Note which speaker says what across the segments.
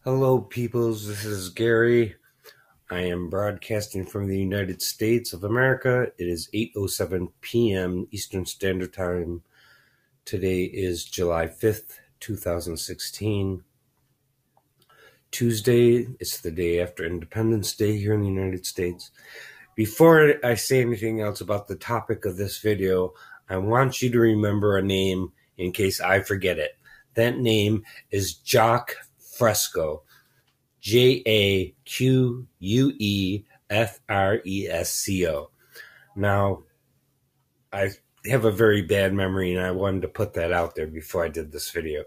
Speaker 1: Hello, peoples. This is Gary. I am broadcasting from the United States of America. It is 8:07 p.m. Eastern Standard Time. Today is July 5th, 2016. Tuesday. It's the day after Independence Day here in the United States. Before I say anything else about the topic of this video, I want you to remember a name in case I forget it. That name is Jacques Fresco. Jaquefresco. Now, I have a very bad memory, and I wanted to put that out there before I did this video.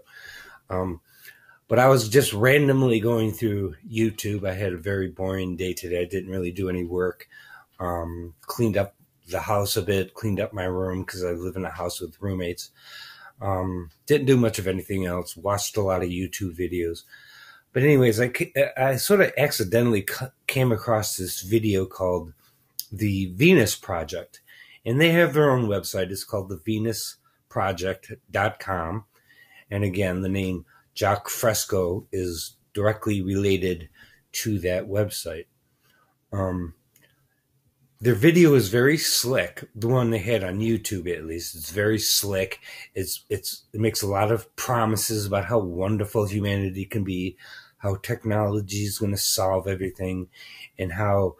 Speaker 1: But I was just randomly going through YouTube. I had a very boring day today. I didn't really do any work. Cleaned up the house a bit, cleaned up my room because I live in a house with roommates. Didn't do much of anything else. Watched a lot of YouTube videos. But anyways, I sort of accidentally came across this video called The Venus Project. And they have their own website. It's called thevenusproject.com. And again, the name Jacques Fresco is directly related to that website. Their video is very slick. The one they had on YouTube, at least, it's very slick. It makes a lot of promises about how wonderful humanity can be, how technology is going to solve everything, and how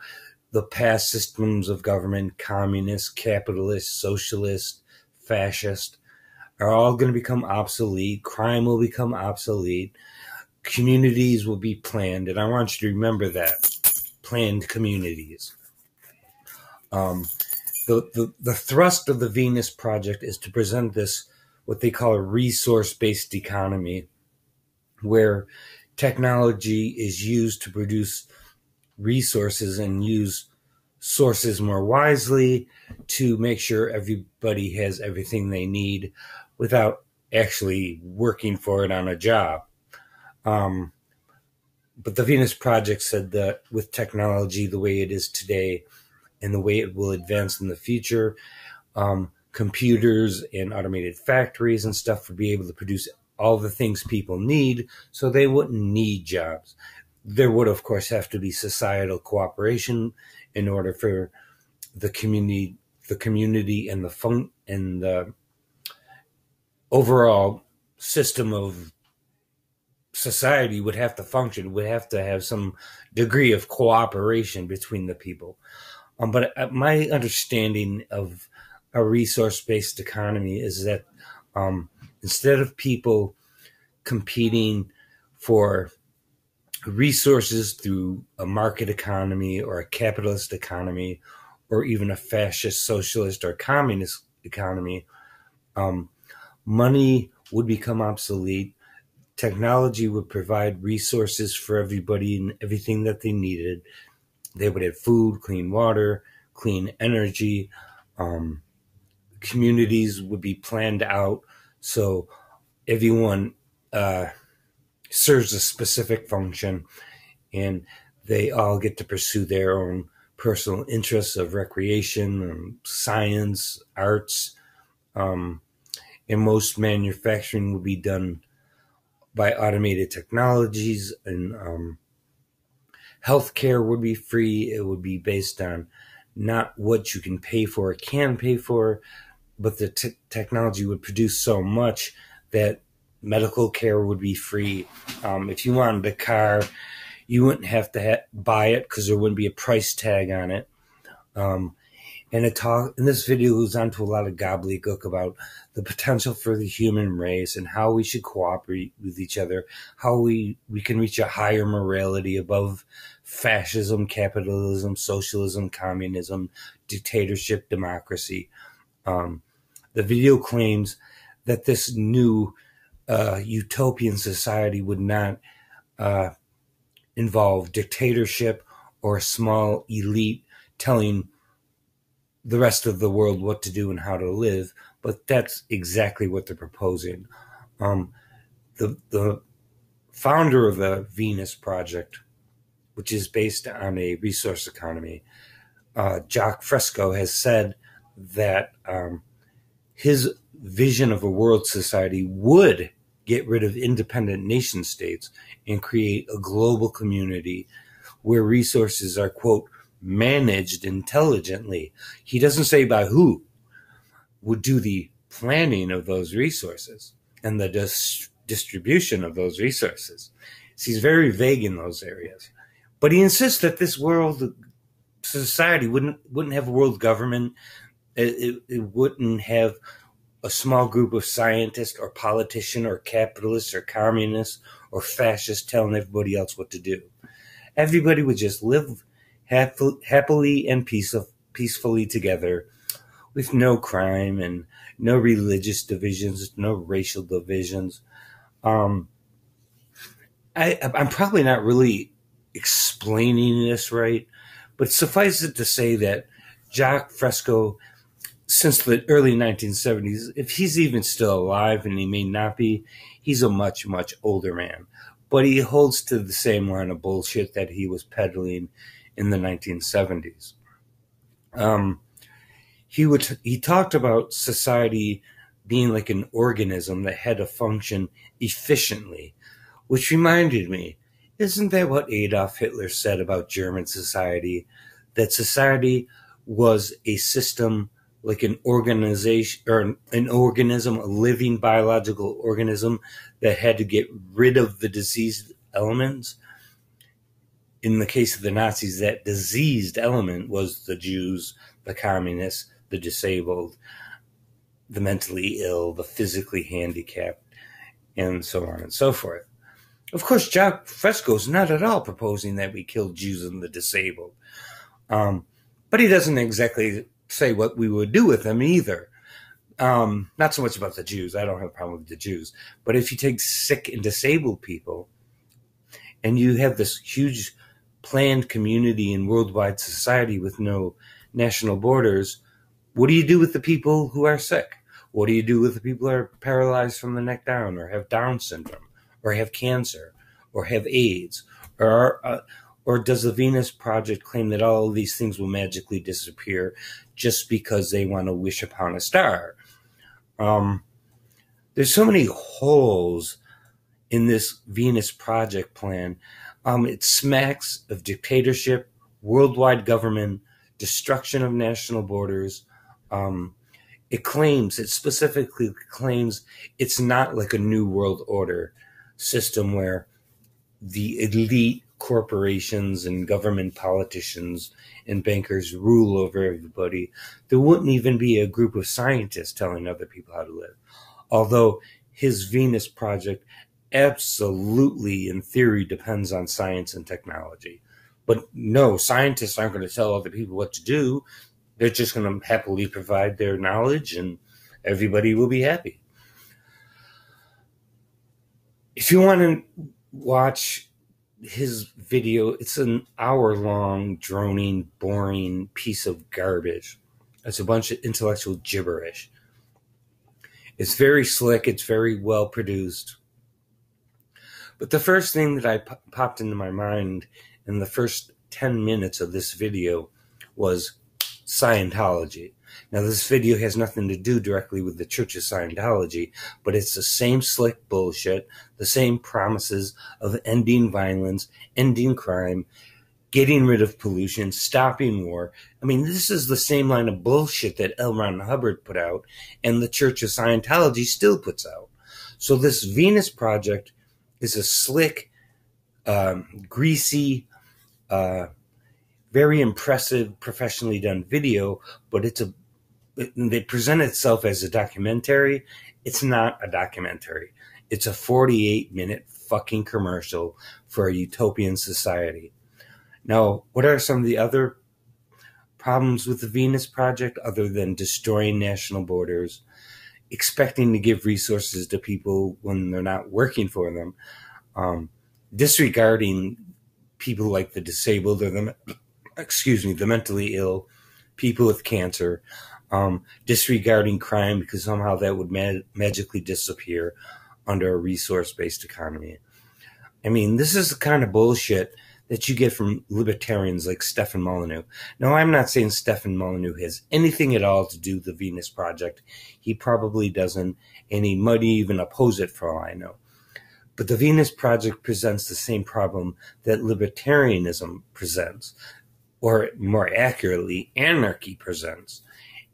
Speaker 1: the past systems of government, communist, capitalist, socialist, fascist, are all going to become obsolete. Crime will become obsolete. Communities will be planned, and I want you to remember that. Planned communities. The thrust of the Venus Project is to present this, what they call a resource-based economy, where technology is used to produce resources and use sources more wisely to make sure everybody has everything they need without actually working for it on a job. But the Venus Project said that with technology the way it is today, and the way it will advance in the future, computers and automated factories and stuff will be able to produce all the things people need, so they wouldn't need jobs. There would, of course, have to be societal cooperation in order for the community and the overall system of society would have to function, would have to have some degree of cooperation between the people. But my understanding of a resource-based economy is that instead of people competing for resources through a market economy or a capitalist economy or even a fascist, socialist, or communist economy, money would become obsolete. Technology would provide resources for everybody and everything that they needed. They would have food, clean water, clean energy. Communities would be planned out so everyone serves a specific function, and they all get to pursue their own personal interests of recreation, science, arts, and most manufacturing would be done by automated technologies, and healthcare would be free. It would be based on not what you can pay for or can pay for, but the technology would produce so much that medical care would be free. If you wanted a car, you wouldn't have to buy it because there wouldn't be a price tag on it. And this video goes on to a lot of gobbledygook about the potential for the human race and how we should cooperate with each other, how we can reach a higher morality above fascism, capitalism, socialism, communism, dictatorship, democracy. The video claims that this new utopian society would not involve dictatorship or a small elite telling the rest of the world what to do and how to live, but that's exactly what they're proposing. The founder of the Venus Project, which is based on a resource economy, Jacques Fresco, has said that his vision of a world society would get rid of independent nation states and create a global community where resources are, quote, managed intelligently. He doesn't say by who would do the planning of those resources and the distribution of those resources. So he's very vague in those areas. But he insists that this world society wouldn't have a world government. It wouldn't have a small group of scientists or politicians or capitalists or communists or fascists telling everybody else what to do. Everybody would just live happily and peacefully together with no crime and no religious divisions, no racial divisions. I'm probably not really explaining this right, but suffice it to say that Jacques Fresco, since the early 1970s, if he's even still alive, and he may not be, he's a much, much older man. But he holds to the same line of bullshit that he was peddling in the 1970s. He talked about society being like an organism that had to function efficiently, which reminded me, isn't that what Adolf Hitler said about German society? That society was a system like an organization or an organism, a living biological organism that had to get rid of the diseased elements. In the case of the Nazis, that diseased element was the Jews, the communists, the disabled, the mentally ill, the physically handicapped, and so on and so forth. Of course, Jacques Fresco is not at all proposing that we kill Jews and the disabled. But he doesn't exactly say what we would do with them either. Not so much about the Jews. I don't have a problem with the Jews. But if you take sick and disabled people and you have this huge planned community in worldwide society with no national borders, what do you do with the people who are sick? What do you do with the people who are paralyzed from the neck down or have Down syndrome or have cancer or have AIDS? Or does the Venus Project claim that all of these things will magically disappear just because they want to wish upon a star? There's so many holes in this Venus Project plan. It smacks of dictatorship, worldwide government, destruction of national borders. It specifically claims it's not like a new world order system where the elite corporations and government politicians and bankers rule over everybody. There wouldn't even be a group of scientists telling other people how to live. Although his Venus Project absolutely, in theory, depends on science and technology. But no, scientists aren't going to tell other people what to do. They're just going to happily provide their knowledge and everybody will be happy. If you want to watch his video, it's an hour-long, droning, boring piece of garbage. It's a bunch of intellectual gibberish. It's very slick. It's very well produced. But the first thing that I popped into my mind in the first 10 minutes of this video was Scientology. Now, this video has nothing to do directly with the Church of Scientology, but it's the same slick bullshit, the same promises of ending violence, ending crime, getting rid of pollution, stopping war. I mean, this is the same line of bullshit that L. Ron Hubbard put out and the Church of Scientology still puts out. So this Venus Project is a slick, greasy, very impressive, professionally done video, but they present itself as a documentary. It's not a documentary. It's a 48-minute fucking commercial for a utopian society. Now, what are some of the other problems with the Venus Project other than destroying national borders, expecting to give resources to people when they're not working for them, disregarding people like the disabled or the mentally ill, people with cancer, disregarding crime because somehow that would magically disappear under a resource-based economy. I mean, this is the kind of bullshit that you get from libertarians like Stefan Molyneux. Now, I'm not saying Stefan Molyneux has anything at all to do with the Venus Project. He probably doesn't, and he might even oppose it for all I know. But the Venus Project presents the same problem that libertarianism presents, or more accurately, anarchy presents.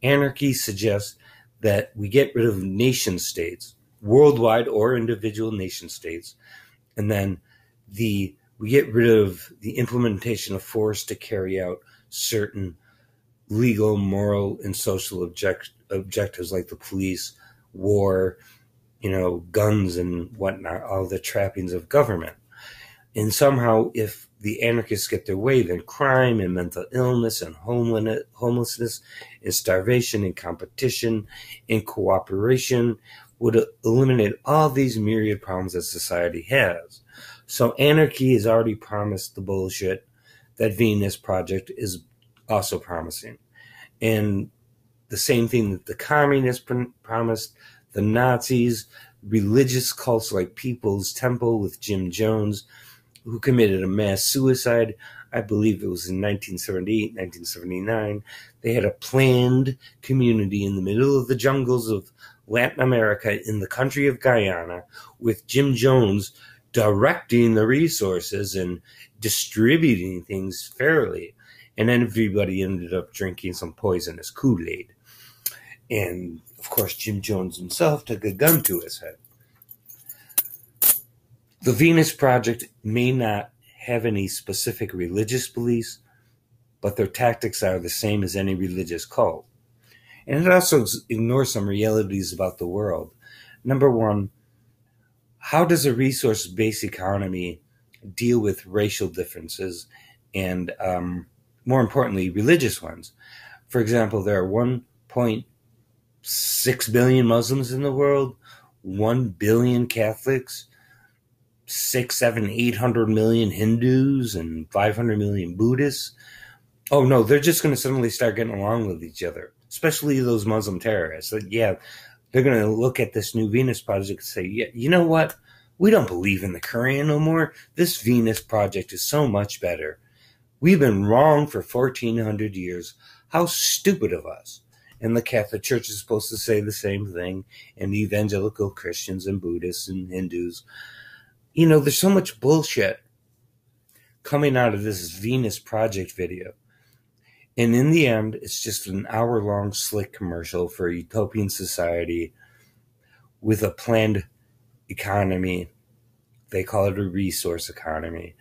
Speaker 1: Anarchy suggests that we get rid of nation states, worldwide or individual nation states, and then we get rid of the implementation of force to carry out certain legal, moral, and social objectives like the police, war, guns and whatnot, all the trappings of government. And somehow, if the anarchists get their way, then crime and mental illness and homelessness and starvation and competition and cooperation would eliminate all these myriad problems that society has. So anarchy has already promised the bullshit that Venus Project is also promising. And the same thing that the communists promised, the Nazis, religious cults like People's Temple with Jim Jones, who committed a mass suicide. I believe it was in 1978, 1979. They had a planned community in the middle of the jungles of Latin America in the country of Guyana, with Jim Jones directing the resources and distributing things fairly. And then everybody ended up drinking some poisonous Kool-Aid. And, of course, Jim Jones himself took a gun to his head. The Venus Project may not have any specific religious beliefs, but their tactics are the same as any religious cult. And it also ignores some realities about the world. Number one, how does a resource-based economy deal with racial differences and, more importantly, religious ones? For example, there are 1.6 billion Muslims in the world, 1 billion Catholics, 6, 7, 800 million Hindus, and 500 million Buddhists. Oh no, they're just going to suddenly start getting along with each other, especially those Muslim terrorists. Yeah, they're going to look at this new Venus Project and say, yeah, you know what? We don't believe in the Quran no more. This Venus Project is so much better. We've been wrong for 1,400 years. How stupid of us. And the Catholic Church is supposed to say the same thing, and evangelical Christians and Buddhists and Hindus. There's so much bullshit coming out of this Venus Project video. And in the end, it's just an hour-long slick commercial for a utopian society with a planned economy. They call it a resource economy,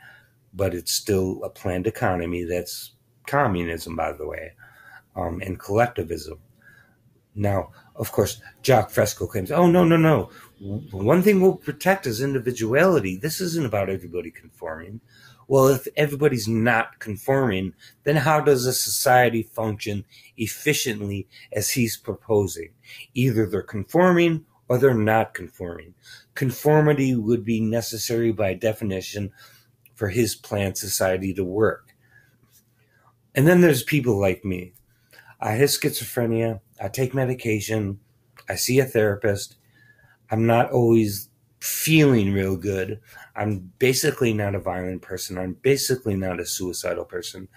Speaker 1: but it's still a planned economy that's communism, by the way, and collectivism. Now, of course, Jacques Fresco claims, oh, no. One thing we'll protect is individuality. This isn't about everybody conforming. Well, if everybody's not conforming, then how does a society function efficiently as he's proposing? Either they're conforming or they're not conforming. Conformity would be necessary by definition for his planned society to work. And then there's people like me. I have schizophrenia. I take medication. I see a therapist. I'm not always feeling real good. I'm basically not a violent person. I'm basically not a suicidal person.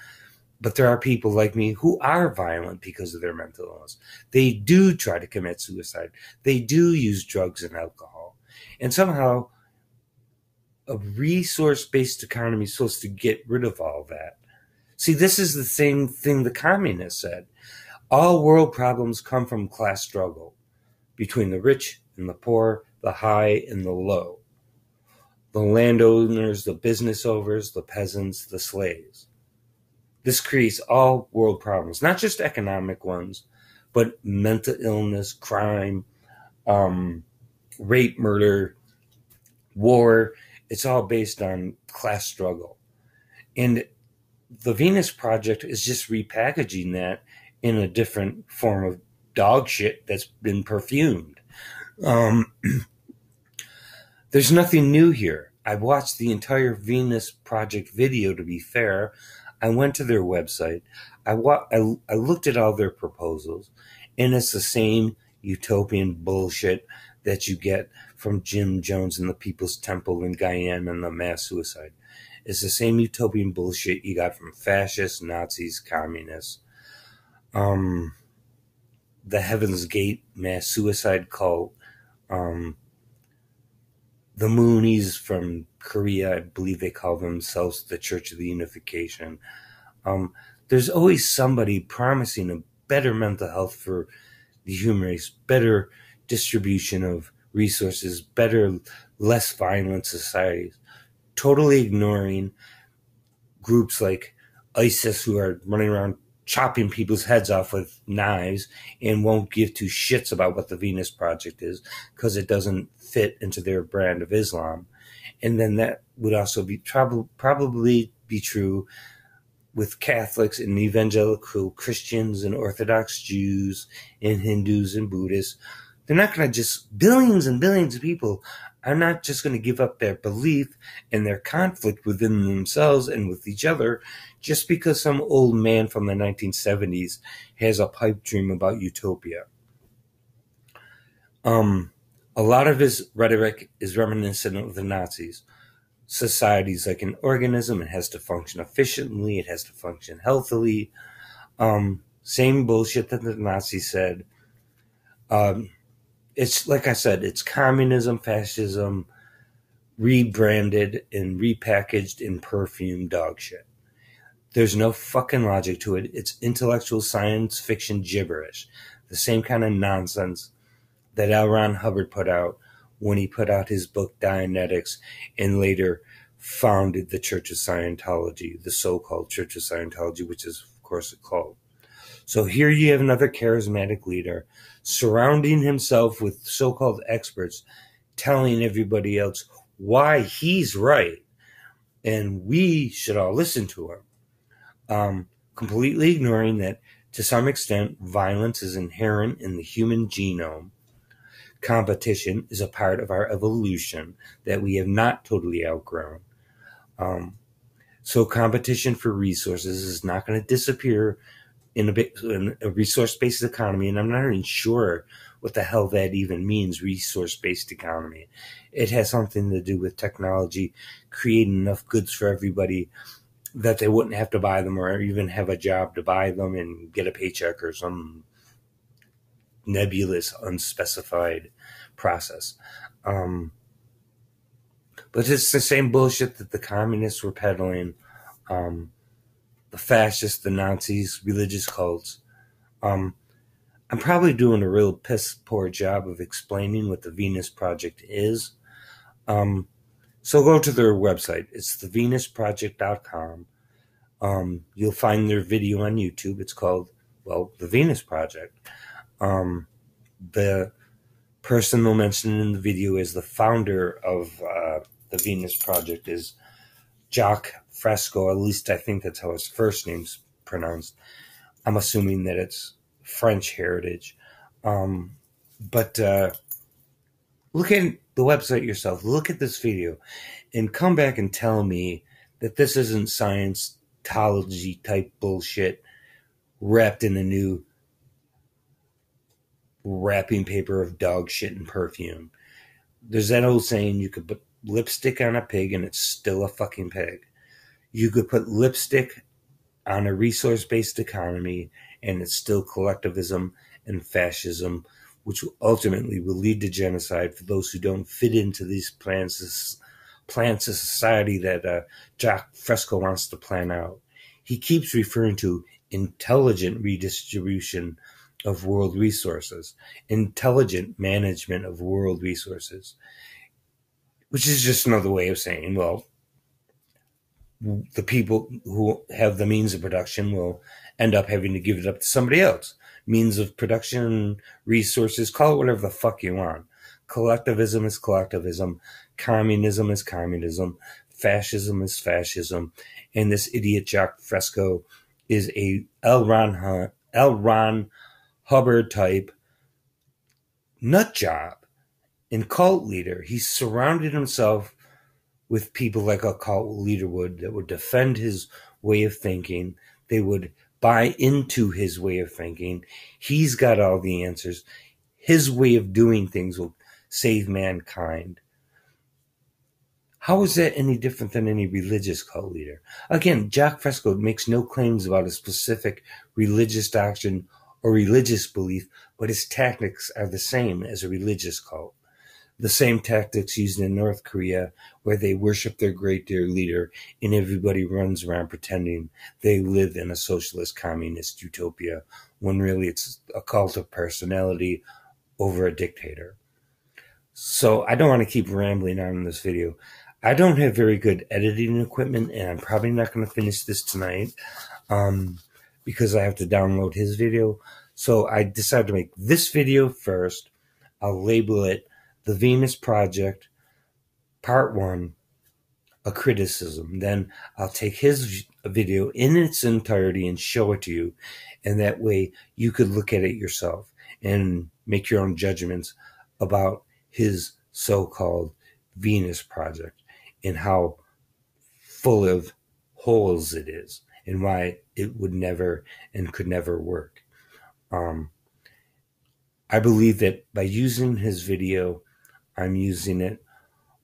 Speaker 1: But there are people like me who are violent because of their mental illness. They do try to commit suicide. They do use drugs and alcohol. And somehow, a resource-based economy is supposed to get rid of all that. See, this is the same thing the communists said. All world problems come from class struggle between the rich and the poor, the high and the low, the landowners, the business owners, the peasants, the slaves. This creates all world problems, not just economic ones, but mental illness, crime, rape, murder, war. It's all based on class struggle. And the Venus Project is just repackaging that in a different form of dog shit that's been perfumed. There's nothing new here. I watched the entire Venus Project video, to be fair. I went to their website. I looked at all their proposals, and it's the same utopian bullshit that you get from Jim Jones and the People's Temple in Guyana and the mass suicide. It's the same utopian bullshit you got from fascists, Nazis, communists. The Heaven's Gate mass suicide cult. The Moonies from Korea, I believe they call themselves the Church of the Unification. There's always somebody promising a better mental health for the human race, better distribution of resources, better, less violent societies, totally ignoring groups like ISIS who are running around chopping people's heads off with knives and won't give two shits about what the Venus Project is because it doesn't fit into their brand of Islam. And then that would also be probably be true with Catholics and evangelical Christians and Orthodox Jews and Hindus and Buddhists. They're not going to just, billions and billions of people are not just going to give up their belief and their conflict within themselves and with each other just because some old man from the 1970s has a pipe dream about utopia. A lot of his rhetoric is reminiscent of the Nazis. Society's like an organism. It has to function efficiently. It has to function healthily. Same bullshit that the Nazis said. It's like I said, it's communism, fascism, rebranded and repackaged in perfume dog shit. There's no fucking logic to it. It's intellectual science fiction gibberish. The same kind of nonsense that L. Ron Hubbard put out when he put out his book Dianetics and later founded the Church of Scientology, the so-called Church of Scientology, which is, of course, a cult. So here you have another charismatic leader surrounding himself with so-called experts, telling everybody else why he's right, and we should all listen to him. Completely ignoring that, to some extent, violence is inherent in the human genome. Competition is a part of our evolution that we have not totally outgrown. So competition for resources is not going to disappear in a resource-based economy, and I'm not even sure what the hell that even means, resource-based economy. It has something to do with technology, creating enough goods for everybody that they wouldn't have to buy them or even have a job to buy them and get a paycheck or some nebulous, unspecified process. But it's the same bullshit that the communists were peddling, the fascists, the Nazis, religious cults. I'm probably doing a real piss poor job of explaining what the Venus Project is. So go to their website. It's thevenusproject.com. You'll find their video on YouTube. It's called, well, The Venus Project. The person they'll mention in the video is the founder of the Venus Project is Jacques Fresco. At least I think that's how his first name's pronounced. I'm assuming that it's French heritage. But look at the website yourself. Look at this video and come back and tell me that this isn't Scientology type bullshit wrapped in a new wrapping paper of dog shit and perfume. There's that old saying, you could put lipstick on a pig and it's still a fucking pig. You could put lipstick on a resource-based economy and it's still collectivism and fascism, which ultimately will lead to genocide for those who don't fit into these plans of society that Jacques Fresco wants to plan out. He keeps referring to intelligent redistribution of world resources, intelligent management of world resources, which is just another way of saying, well, the people who have the means of production will end up having to give it up to somebody else. Means of production, resources, call it whatever the fuck you want. Collectivism is collectivism. Communism is communism. Fascism is fascism. And this idiot Jacques Fresco is a L. Ron Hubbard type nut job and cult leader. He surrounded himself with people like a cult leader would, that would defend his way of thinking. They would buy into his way of thinking. He's got all the answers. His way of doing things will save mankind. How is that any different than any religious cult leader? Again, Jacque Fresco makes no claims about a specific religious doctrine or religious belief, but his tactics are the same as a religious cult. The same tactics used in North Korea, where they worship their great dear leader and everybody runs around pretending they live in a socialist communist utopia, when really it's a cult of personality over a dictator. So I don't want to keep rambling on in this video. I don't have very good editing equipment, and I'm probably not going to finish this tonight because I have to download his video. So I decided to make this video first. I'll label it The Venus Project, Part 1, A Criticism. Then I'll take his video in its entirety and show it to you. And that way you could look at it yourself and make your own judgments about his so-called Venus Project and how full of holes it is and why it would never and could never work. I believe that by using his video, I'm using it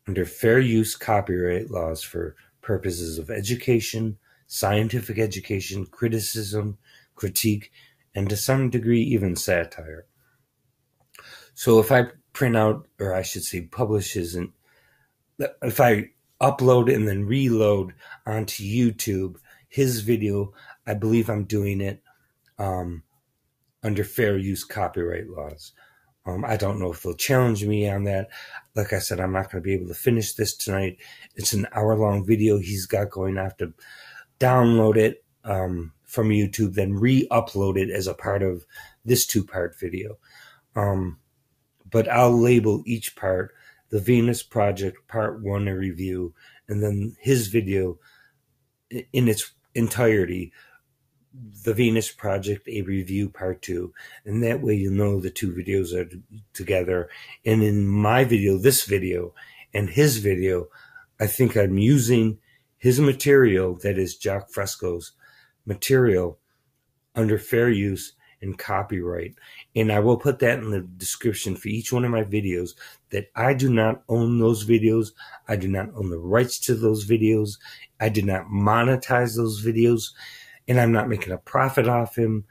Speaker 1: under fair use copyright laws for purposes of education, scientific education, criticism, critique, and to some degree even satire. So if I print out, or I should say publish if I upload and then reload onto YouTube his video, I believe I'm doing it under fair use copyright laws. I don't know if they'll challenge me on that. Like I said, I'm not going to be able to finish this tonight. It's an hour-long video he's got going. I have to download it from YouTube, then re-upload it as a part of this two-part video. But I'll label each part The Venus Project Part 1, a review, and then his video in its entirety, The Venus Project, a review, Part 2. And that way you know the two videos are together. And in my video, this video, and his video, I think I'm using his material, that is Jacque Fresco's material, under fair use and copyright. And I will put that in the description for each one of my videos, that I do not own those videos. I do not own the rights to those videos. I did not monetize those videos. And I'm not making a profit off him.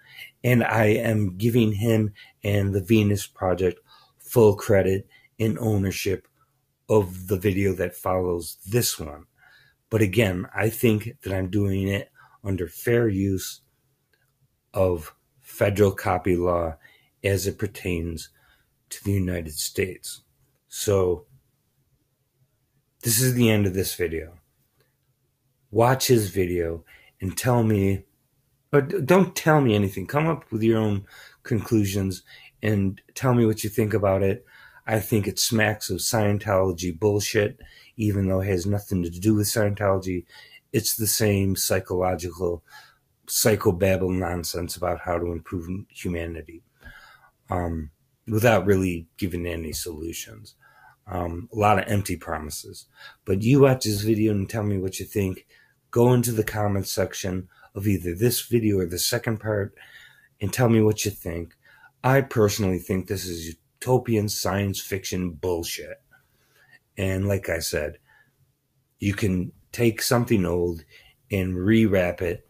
Speaker 1: And I am giving him and the Venus Project full credit and ownership of the video that follows this one. But again, I think that I'm doing it under fair use of federal copy law as it pertains to the United States. So this is the end of this video. Watch his video and tell me, or don't tell me anything. Come up with your own conclusions and tell me what you think about it. I think it smacks of Scientology bullshit, even though it has nothing to do with Scientology. It's the same psychological psychobabble nonsense about how to improve humanity without really giving any solutions. A lot of empty promises. But you watch this video and tell me what you think. Go into the comments section of either this video or the second part and tell me what you think. I personally think this is utopian science fiction bullshit. And like I said, you can take something old and rewrap it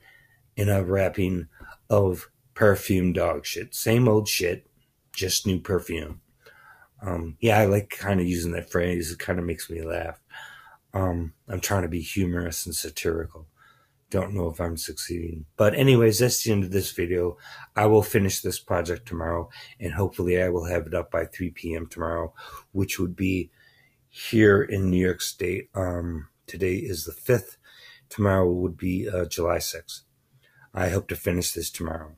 Speaker 1: in a wrapping of perfume dog shit. Same old shit, just new perfume. Yeah, I like kind of using that phrase. It kind of makes me laugh. I'm trying to be humorous and satirical. Don't know if I'm succeeding. But anyways, that's the end of this video. I will finish this project tomorrow, and hopefully I will have it up by 3 p.m. tomorrow, which would be here in New York State. Today is the 5th. Tomorrow would be July 6th. I hope to finish this tomorrow.